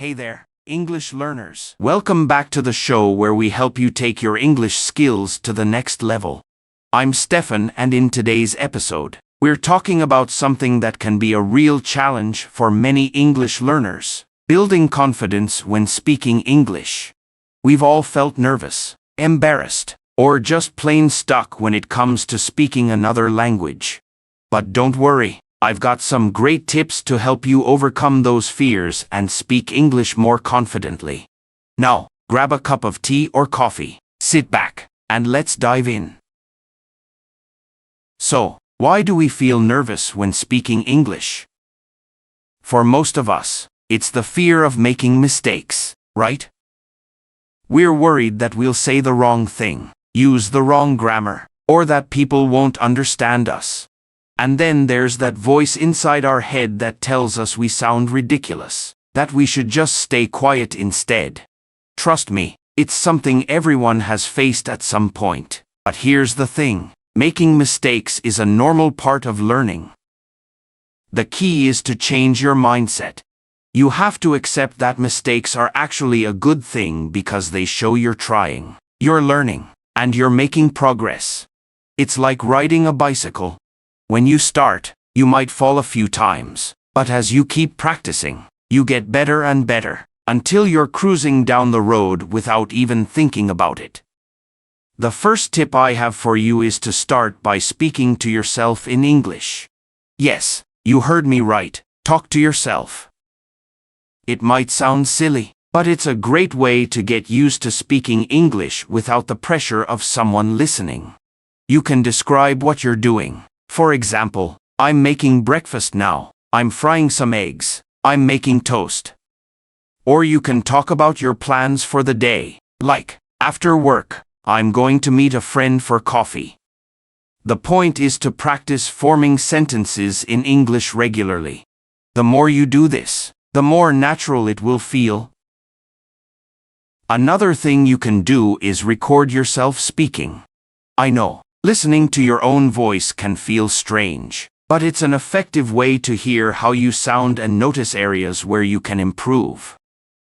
Hey there, English learners. Welcome back to the show where we help you take your English skills to the next level. I'm Stefan, and in today's episode, we're talking about something that can be a real challenge for many English learners: building confidence when speaking English. We've all felt nervous, embarrassed, or just plain stuck when it comes to speaking another language. But don't worry, I've got some great tips to help you overcome those fears and speak English more confidently. Now, grab a cup of tea or coffee, sit back, and let's dive in. So, why do we feel nervous when speaking English? For most of us, it's the fear of making mistakes, right? We're worried that we'll say the wrong thing, use the wrong grammar, or that people won't understand us. And then there's that voice inside our head that tells us we sound ridiculous, that we should just stay quiet instead. Trust me, it's something everyone has faced at some point. But here's the thing: making mistakes is a normal part of learning. The key is to change your mindset. You have to accept that mistakes are actually a good thing because they show you're trying, you're learning, and you're making progress. It's like riding a bicycle. When you start, you might fall a few times, but as you keep practicing, you get better and better, until you're cruising down the road without even thinking about it. The first tip I have for you is to start by speaking to yourself in English. Yes, you heard me right, talk to yourself. It might sound silly, but it's a great way to get used to speaking English without the pressure of someone listening. You can describe what you're doing. For example, I'm making breakfast now, I'm frying some eggs, I'm making toast. Or you can talk about your plans for the day, like, after work, I'm going to meet a friend for coffee. The point is to practice forming sentences in English regularly. The more you do this, the more natural it will feel. Another thing you can do is record yourself speaking. I know, listening to your own voice can feel strange, but it's an effective way to hear how you sound and notice areas where you can improve.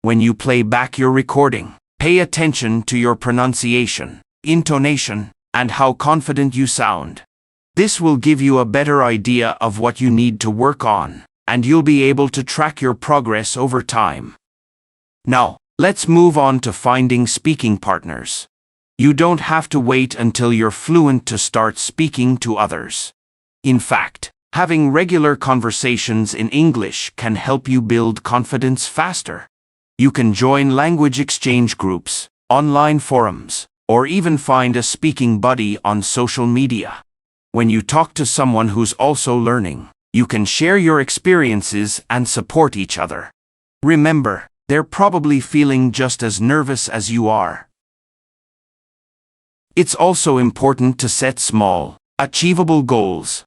When you play back your recording, pay attention to your pronunciation, intonation, and how confident you sound. This will give you a better idea of what you need to work on, and you'll be able to track your progress over time. Now, let's move on to finding speaking partners. You don't have to wait until you're fluent to start speaking to others. In fact, having regular conversations in English can help you build confidence faster. You can join language exchange groups, online forums, or even find a speaking buddy on social media. When you talk to someone who's also learning, you can share your experiences and support each other. Remember, they're probably feeling just as nervous as you are. It's also important to set small, achievable goals.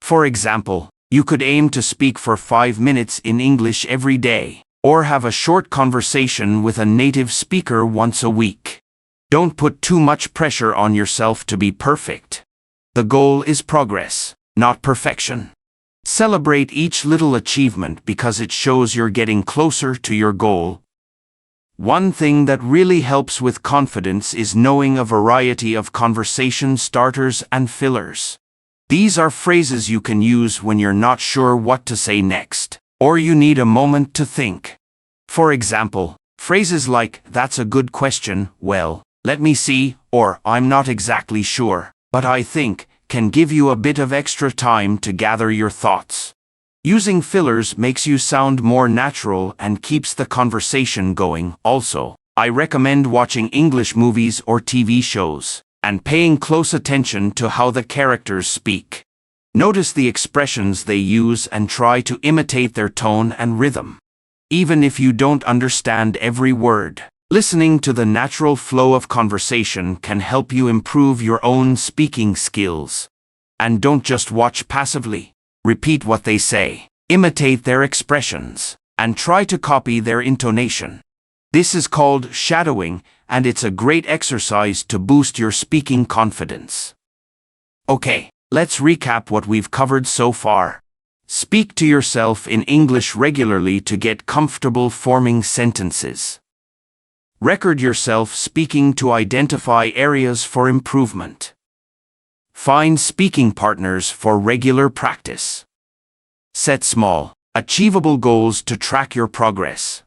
For example, you could aim to speak for 5 minutes in English every day, or have a short conversation with a native speaker once a week. Don't put too much pressure on yourself to be perfect. The goal is progress, not perfection. Celebrate each little achievement because it shows you're getting closer to your goal. One thing that really helps with confidence is knowing a variety of conversation starters and fillers. These are phrases you can use when you're not sure what to say next, or you need a moment to think. For example, phrases like, "That's a good question," "Well, let me see," or "I'm not exactly sure, but I think," can give you a bit of extra time to gather your thoughts. Using fillers makes you sound more natural and keeps the conversation going. Also, I recommend watching English movies or TV shows, and paying close attention to how the characters speak. Notice the expressions they use and try to imitate their tone and rhythm. Even if you don't understand every word, listening to the natural flow of conversation can help you improve your own speaking skills. And don't just watch passively. Repeat what they say, imitate their expressions, and try to copy their intonation. This is called shadowing, and it's a great exercise to boost your speaking confidence. Okay, let's recap what we've covered so far. Speak to yourself in English regularly to get comfortable forming sentences. Record yourself speaking to identify areas for improvement. Find speaking partners for regular practice. Set small, achievable goals to track your progress.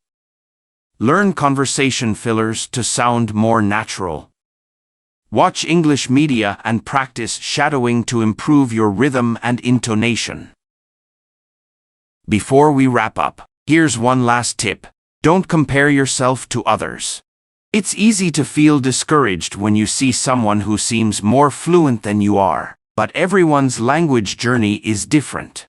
Learn conversation fillers to sound more natural. Watch English media and practice shadowing to improve your rhythm and intonation. Before we wrap up, here's one last tip. Don't compare yourself to others. It's easy to feel discouraged when you see someone who seems more fluent than you are, but everyone's language journey is different.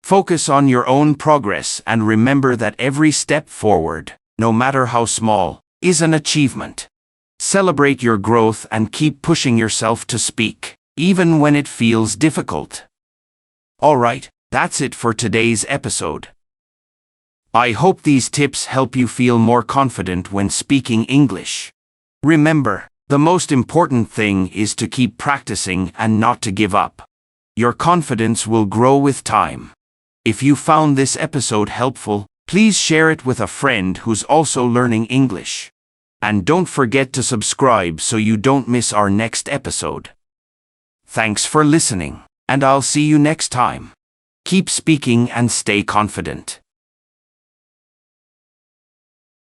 Focus on your own progress and remember that every step forward, no matter how small, is an achievement. Celebrate your growth and keep pushing yourself to speak, even when it feels difficult. Alright, that's it for today's episode. I hope these tips help you feel more confident when speaking English. Remember, the most important thing is to keep practicing and not to give up. Your confidence will grow with time. If you found this episode helpful, please share it with a friend who's also learning English. And don't forget to subscribe so you don't miss our next episode. Thanks for listening, and I'll see you next time. Keep speaking and stay confident.